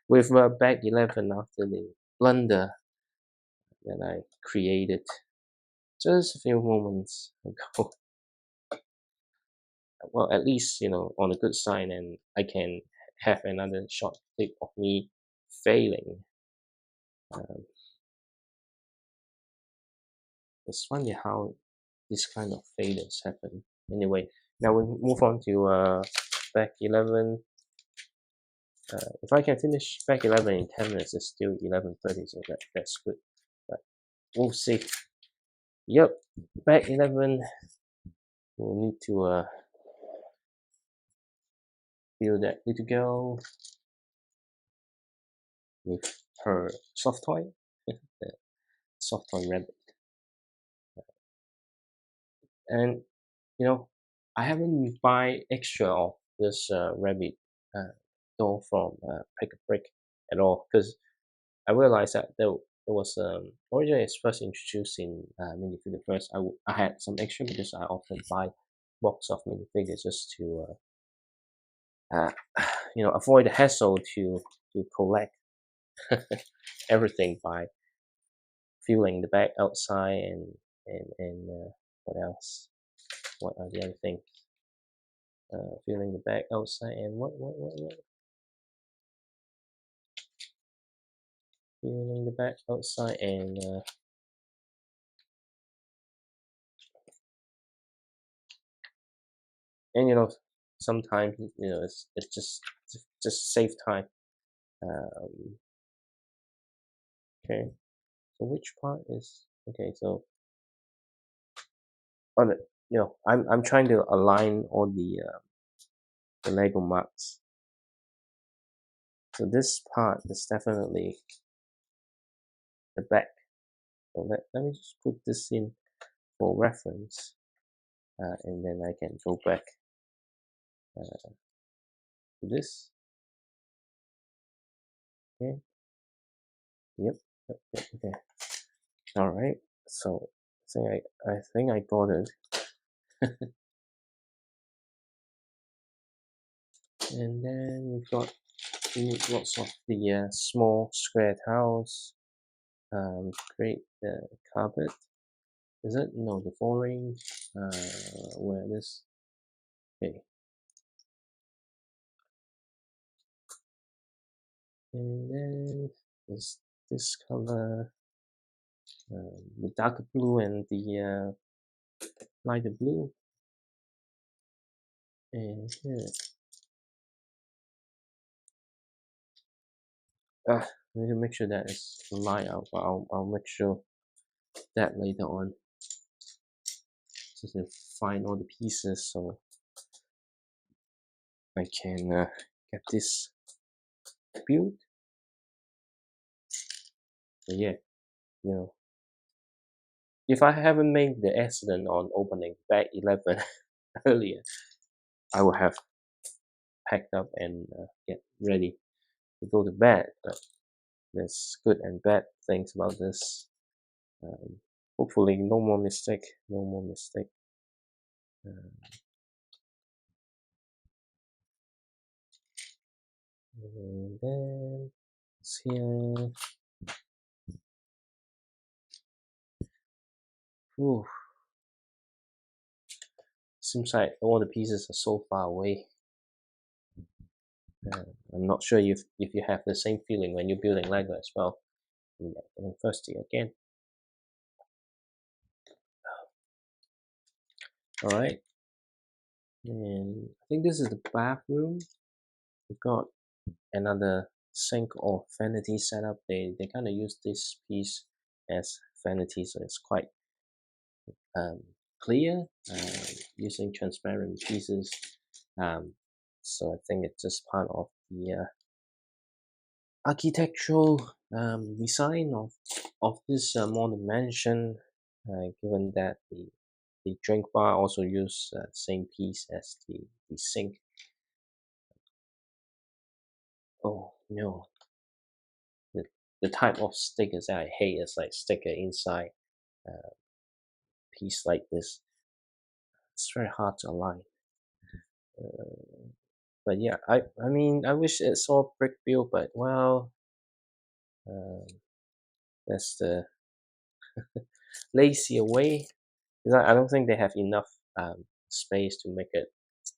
with back 11 after the blunder that I created just a few moments ago. Well, at least, on a good sign, and I can have another short clip of me failing. Um, it's funny how this kind of failures happen. Anyway, now we move on to back 11. If I can finish back 11 in 10 minutes, it's still 11:30, so that's good. But we'll see. Yep, back 11. We'll need to build that little girl with her soft toy, the soft toy rabbit. And I haven't buy extra of this rabbit doll from Pick a Brick at all, because I realized that there was originally it's first introduced in minifigure first. I had some extra because I often buy box of minifigures just to avoid the hassle to collect everything by filling the bag outside and what else? What are the other things? Filling the bag outside and what? Filling the bag outside and sometimes it's just save time. Um, okay, so which part is okay? So on it, I'm trying to align all the Lego marks. So this part is definitely the back. So let me just put this in for reference, and then I can go back to this. Okay. Yep. Okay. All right. So I think I got it. And then we've got lots of the small square tiles. Create the carpet. Is it? No, the flooring. Where this? Okay. And then is this color, the darker blue and the lighter blue. And here, I need to make sure that it's lined out, but I'll make sure that later on. Just to find all the pieces so I can get this built. But yeah, if I haven't made the accident on opening bag 11 earlier, I would have packed up and get ready to go to bed. But there's good and bad things about this. Hopefully, no more mistake. No more mistake. And then it's here. Ooh. Seems like all the pieces are so far away. I'm not sure if you have the same feeling when you're building Lego as well. I'm getting thirsty again. All right, and I think this is the bathroom. We've got another sink or vanity setup. They kind of use this piece as vanity, so it's quite clear using transparent pieces. So I think it's just part of the architectural design of this modern mansion, given that the drink bar also use same piece as the sink. Oh no, the, the type of stickers that I hate is like sticker inside a piece like this. It's very hard to align. Uh, but yeah, I mean I wish it's all brick built, but well, um, that's the lazier way. Because I don't think they have enough space to make it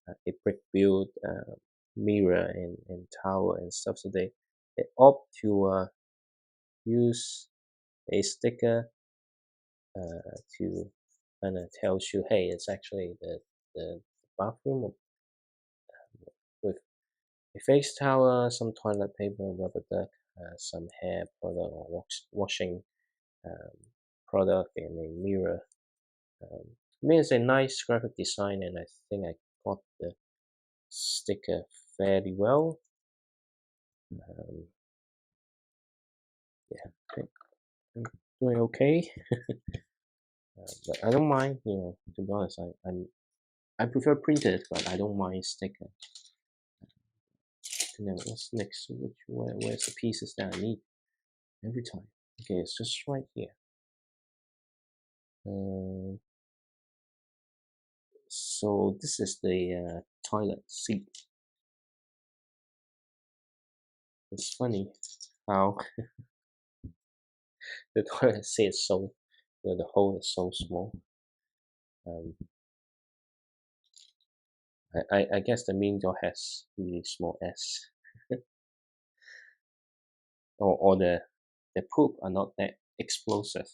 a brick built mirror and tower and stuff. So they opt to use a sticker to kind of tells you, hey, it's actually the bathroom with a face towel, some toilet paper, rubber duck, some hair product or washing um, product, and a mirror. I mean, it's a nice graphic design, and I think I got the sticker fairly well. Um, yeah, I think I'm doing okay. But I don't mind, to be honest, I prefer printed, but I don't mind sticker. And then what's next? Where's the pieces that I need every time? Okay, it's just right here. So this is the toilet seat. It's funny how the toilet seat is so, the hole is so small. Um, I guess the main door has really small s, or the poop are not that explosive.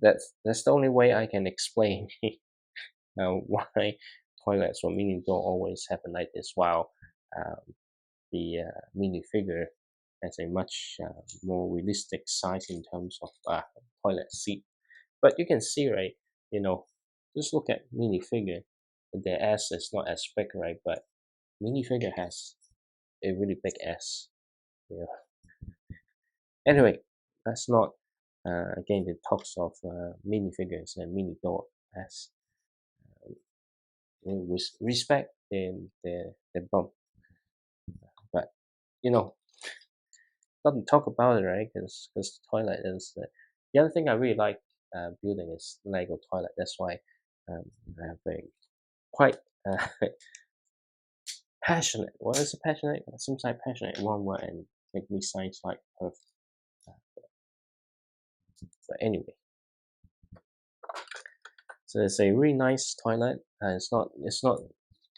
That's the only way I can explain why toilets or mini door always happen like this, while the minifigure has a much more realistic size in terms of toilet seat. But you can see, right? You know, just look at minifigure. The S is not as big, right? But minifigure has a really big S. You know. Anyway, that's not again the talks of minifigures and mini door as with respect the bump. But you know, doesn't talk about it, right? Because the toilet is the other thing I really like building is Lego toilet. That's why I have a quite uh, passionate. What is it passionate? It seems like passionate one word and make me sound like perfect. But anyway, so it's a really nice toilet. It's not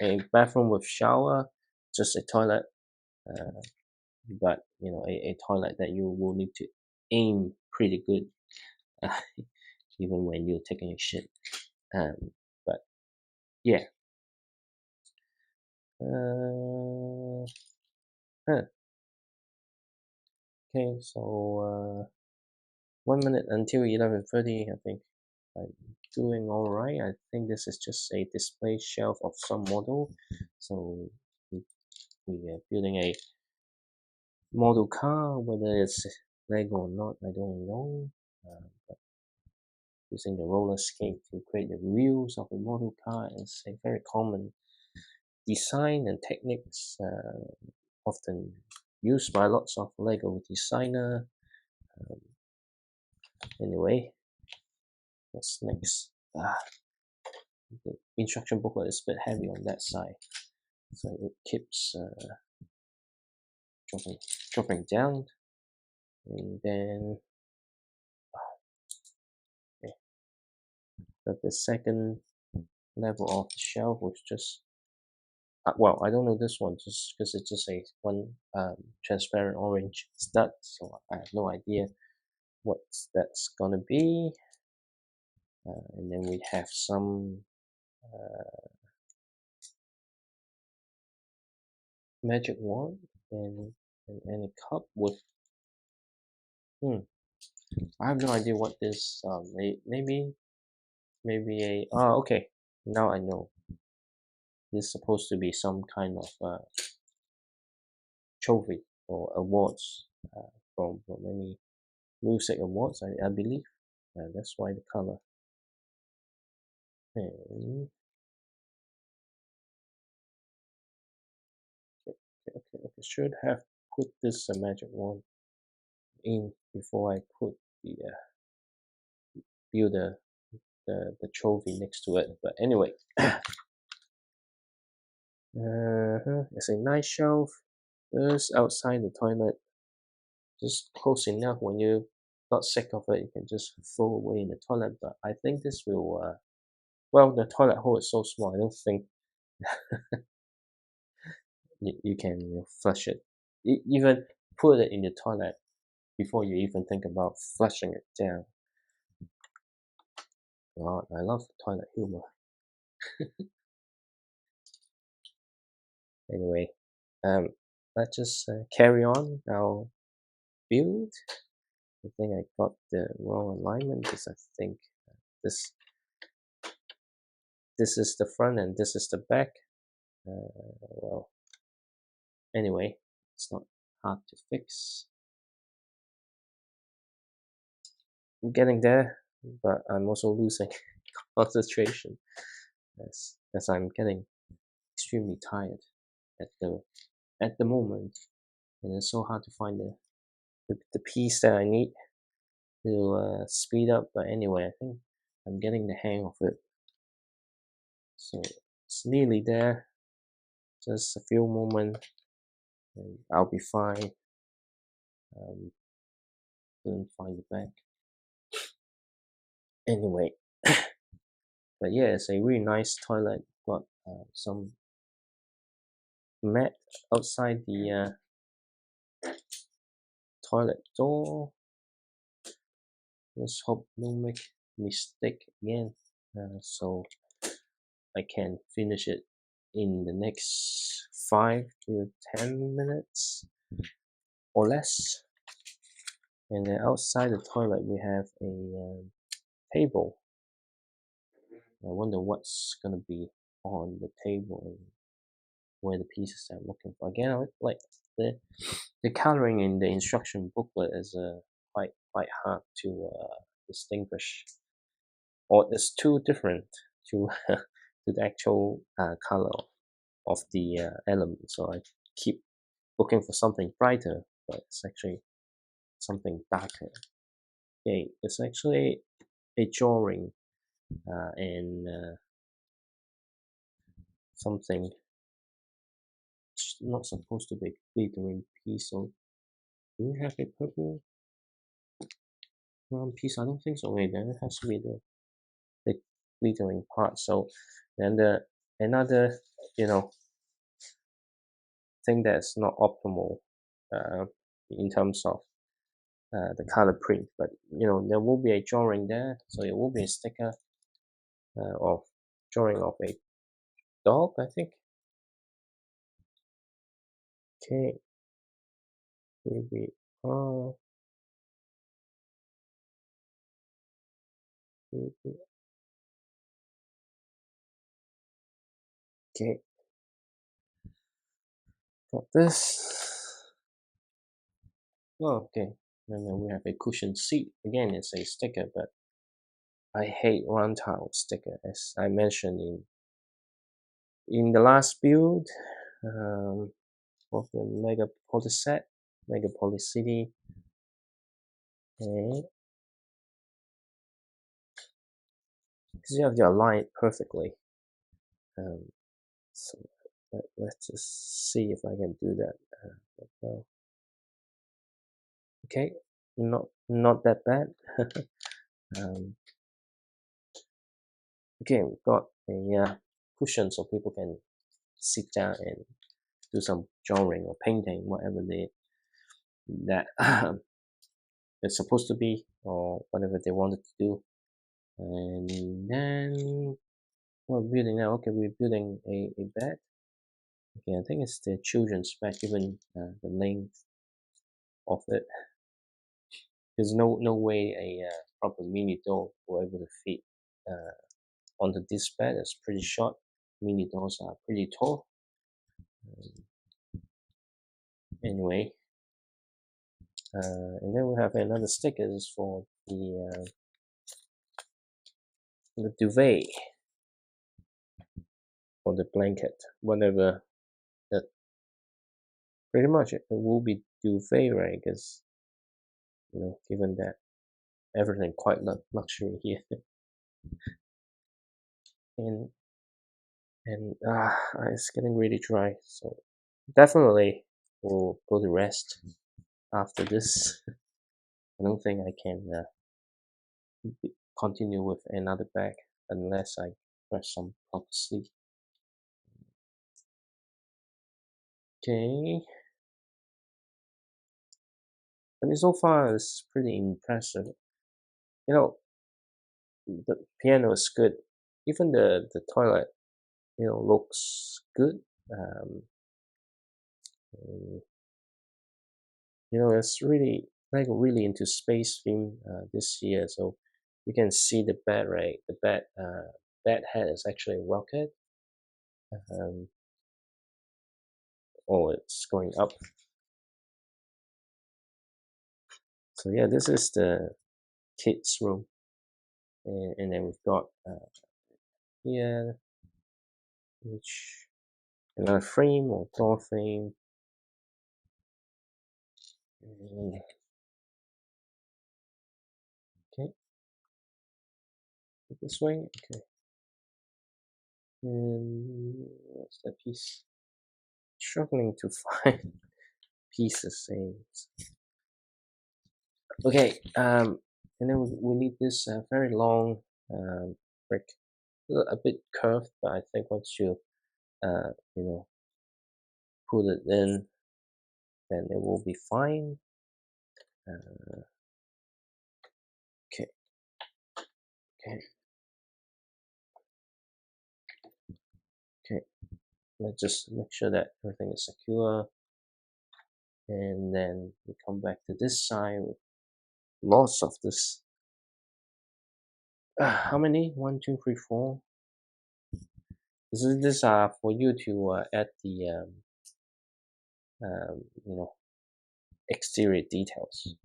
a bathroom with shower, just a toilet. Uh, but a toilet that you will need to aim pretty good, uh, even when you're taking a shit. But yeah. Huh. Okay, so 1 minute until 11:30. I think I'm doing all right. I think this is just a display shelf of some model. So we, we are building a model car, whether it's Lego or not, I don't know. But using the roller skate to create the wheels of a model car is a very common design and techniques often used by lots of Lego designer. Um, anyway, what's next? The instruction booklet is a bit heavy on that side, so it keeps dropping down, and then okay, but the second level of the shelf was just well, I don't know this one just because it's just a one transparent orange stud, so I have no idea what that's gonna be. And then we have some magic wand and a cup with I have no idea what this maybe a okay, now I know. This is supposed to be some kind of trophy or awards from many music awards, I believe. That's why the color. And okay. Should have put this magic wand in before I put the build the trophy next to it. But anyway, it's a nice shelf. Just outside the toilet, just close enough when you're not sick of it, you can just throw away in the toilet. But I think this will, well, the toilet hole is so small, I don't think you can flush it. Even put it in the toilet before you even think about flushing it down. God, I love toilet humor. Anyway, let's just carry on our build. I think I got the wrong alignment because I think this is the front and this is the back. Well, anyway, it's not hard to fix. I'm getting there, but I'm also losing concentration as I'm getting extremely tired at the moment, and it's so hard to find the piece that I need to speed up. But anyway, I think I'm getting the hang of it. So it's nearly there. Just a few moments, and I'll be fine. Couldn't find the back. Anyway, but yeah, it's a really nice toilet. Got some mat outside the toilet door. Let's hope no make mistake again. So I can finish it in the next 5 to 10 minutes or less. And then outside the toilet we have a table. I wonder what's gonna be on the table and where the pieces I'm looking for. Again, like the coloring in the instruction booklet is quite hard to distinguish, or it's too different to to the actual color of the element. So I keep looking for something brighter, but it's actually something darker. Okay, it's actually a drawing and something not supposed to be glittering piece. So do we have a purple round piece? I don't think so. Wait, then it has to be the glittering part. So then the another thing that's not optimal uh, in terms of the color print, but there will be a drawing there, so it will be a sticker of drawing of a dog, I think. Okay, here we are. Okay, got this. Oh, okay, and then we have a cushion seat. Again, it's a sticker, but I hate round tile sticker, as I mentioned in the last build of the Mega Poly set, Mega Poly City. Okay, because you have to align it perfectly. So let's just see if I can do that. Well, okay, not that bad. Okay, we've got a cushion so people can sit down and do some drawing or painting, whatever that it's supposed to be, or whatever they wanted to do. And then what we're building now, okay, we're building a bed. Okay, I think it's the children's bed, given the length of it. There's no way a proper mini doll will able to fit onto this bed. It's pretty short. Mini dolls are pretty tall. Anyway, and then we have another stickers for the duvet. for the blanket, whatever that pretty much it will be duvet, right? Because given that everything quite luxury here, and it's getting really dry, so definitely we'll go to rest after this. I don't think I can continue with another bag unless I get some proper sleep. Okay, I mean so far it's pretty impressive. The piano is good. Even the toilet, looks good. Um, it's really like really into space theme this year. So you can see the bed, right? The bed head is actually a rocket. Um, oh, it's going up. So yeah, this is the kids' room, and then we've got here which another frame or door frame. And, okay, this way. Okay, and what's that piece? Struggling to find pieces. Okay, and then we need this very long brick, a bit curved, but I think once you uh, you know put it in, then it will be fine. Uh, okay, okay, okay. Let's just make sure that everything is secure, and then we come back to this side with lots of this. How many? One, two, three, four. This for you to add the you know exterior details.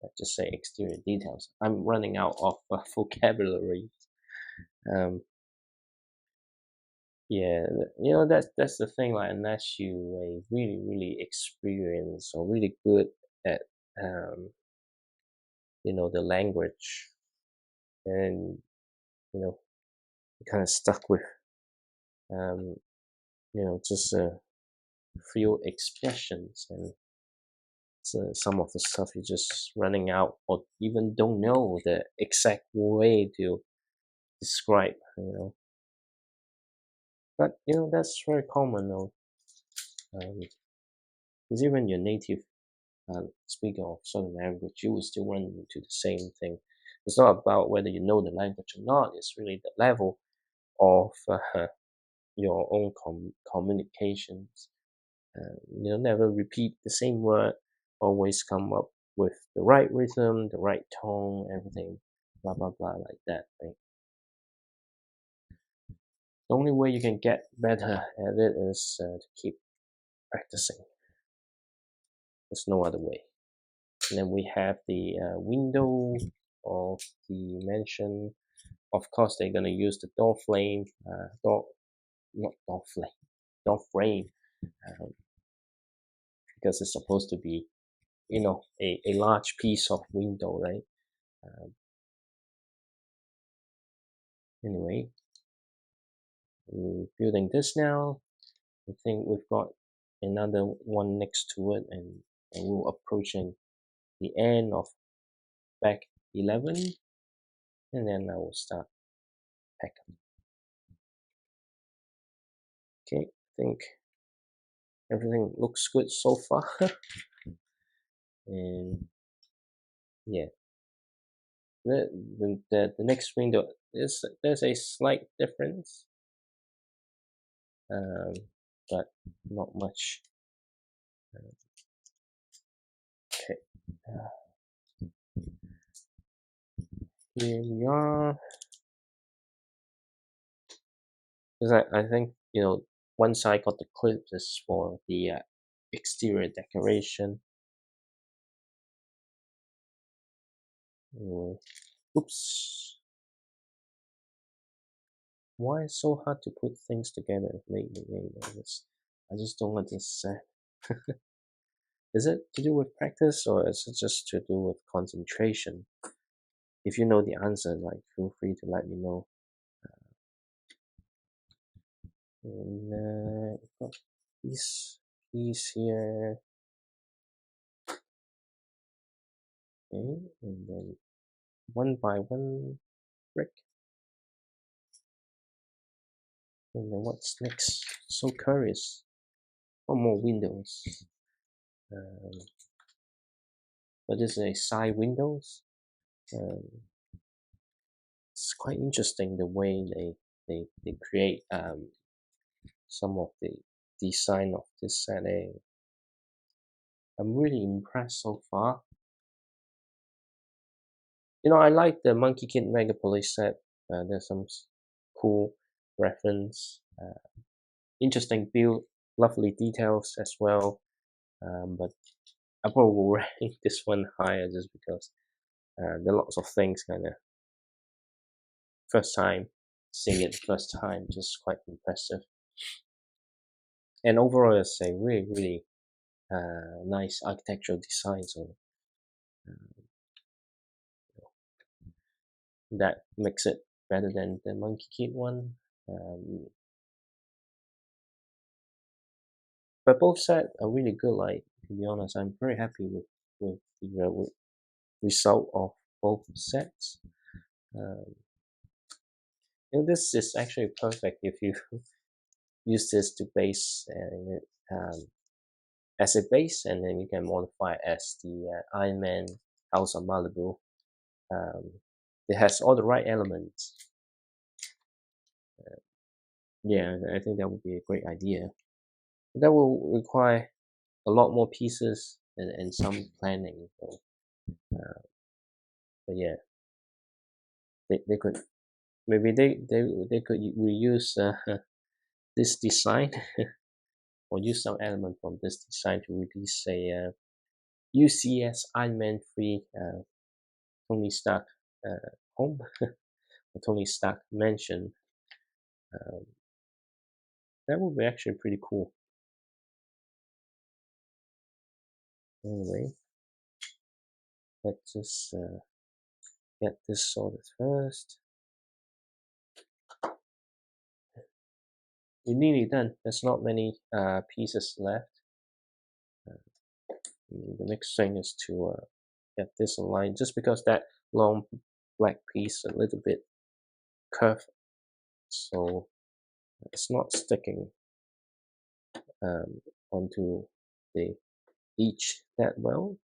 Let's just say exterior details. I'm running out of vocabulary. Um, yeah, that's the thing. Like unless you are really experienced or really good at um, the language, and you're kind of stuck with um, just a few expressions, and so some of the stuff you're just running out or even don't know the exact way to describe. But that's very common though. Because even your native speaker of certain language, you will still run into the same thing. It's not about whether you know the language or not. It's really the level of your own communications. Never repeat the same word. Always come up with the right rhythm, the right tone, everything, blah blah blah, like that. Right? The only way you can get better at it is to keep practicing. There's no other way. And then we have the window of the mansion. Of course, they're gonna use the door frame, not door frame, door frame, um, because it's supposed to be, a large piece of window, right? Um, anyway, we're building this now. I think we've got another one next to it, and we're approaching the end of back 11, and then I will start packing. Okay, I think everything looks good so far. And yeah, the next window there's a slight difference, um, but not much. Okay, uh, here we are. Because I think one side got the clip is for the exterior decoration. Mm, oops. Why it's so hard to put things together lately? I just don't understand. Is it to do with practice or is it just to do with concentration? If you know the answer, like feel free to let me know. And got this piece here, okay, and then one by one brick. And then what's next? So curious. One more windows. Um, but this is a side windows. Um, it's quite interesting the way they create some of the design of this setting. I'm really impressed so far. You know, I like the Monkey Kid Megapolis set. There's some cool reference, interesting build, lovely details as well. But I probably will rank this one higher just because there are lots of things kind of first time seeing it first time, just quite impressive. And overall, it's a really nice architectural design. So that makes it better than the Monkey Kid one. Um, but both sets are really good. Like, to be honest, I'm very happy with the result of both sets. Um, you know, this is actually perfect if you use this to base and as a base, and then you can modify as the Iron Man House of Malibu. Um, it has all the right elements. Yeah, I think that would be a great idea. That will require a lot more pieces and some planning. So, but yeah, they could maybe they could reuse this design or use some element from this design to release a UCS Iron Man 3 Tony Stark home or Tony Stark mansion. Um, that would be actually pretty cool. Anyway, let's just get this sorted first. We're nearly done. There's not many pieces left. The next thing is to get this aligned, just because that long black piece a little bit curved, so it's not sticking onto the edge that well.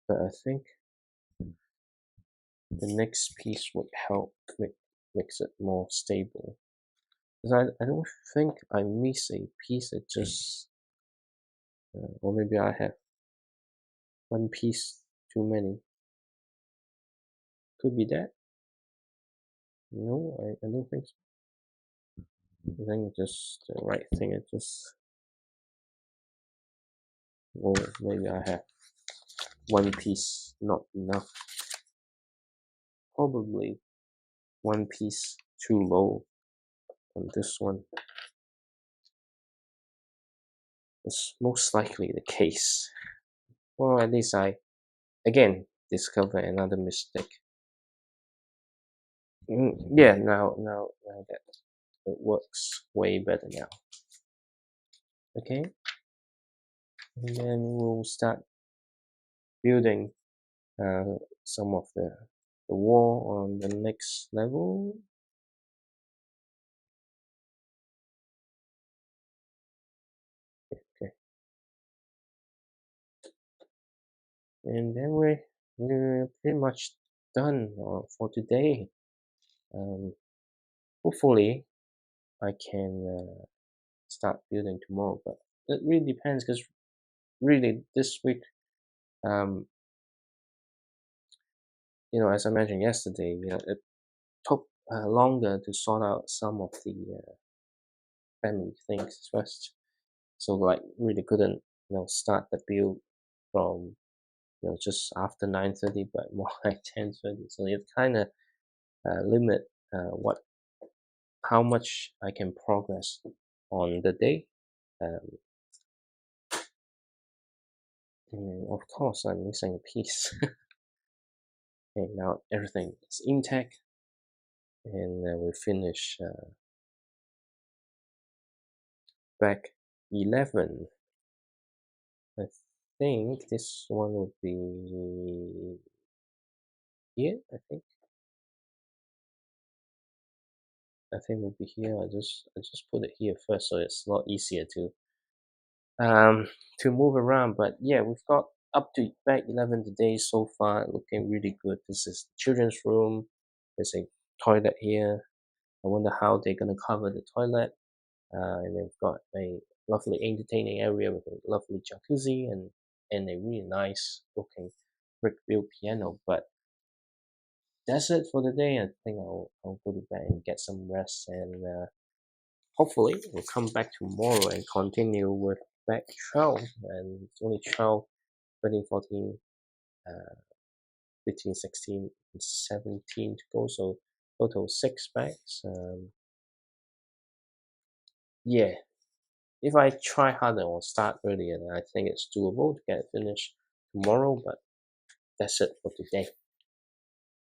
But I think the next piece would help makes it more stable. Because I don't think I miss a piece that just, or maybe I have one piece too many. Could be that. No, I don't think so. I think it's just the right thing. It just, or maybe I have one piece not enough. Probably one piece too low on this one. It's most likely the case. Well, at least I again discover another mistake. Yeah, now that it works way better now. Okay, and then we'll start building some of the wall on the next level. Okay, and then we're pretty much done for today. Hopefully I can start building tomorrow, but it really depends because really this week, um, you know, as I mentioned yesterday, you know, it took longer to sort out some of the family things first. So like really couldn't, you know, start the build from, you know, just after 9:30, but more like 10:30. So it kind of limit what how much I can progress on the day. Um, and of course, I'm missing a piece. Okay, now everything is intact, and we finish back 11. I think this one would be here. I think would be here. I just put it here first, so it's a lot easier um to move around. But yeah, we've got up to back 11 today so far, looking really good. This is the children's room. There's a toilet here. I wonder how they're gonna cover the toilet. And then we've got a lovely entertaining area with a lovely jacuzzi and a really nice looking brick built piano. But that's it for the day. I think I'll go to bed and get some rest, and hopefully we'll come back tomorrow and continue with back 12. And it's only 12, 13, 14, uh, 15, 16, and 17 to go. So total 6 bags. Yeah, if I try harder or start earlier, then I think it's doable to get it finished tomorrow. But that's it for today.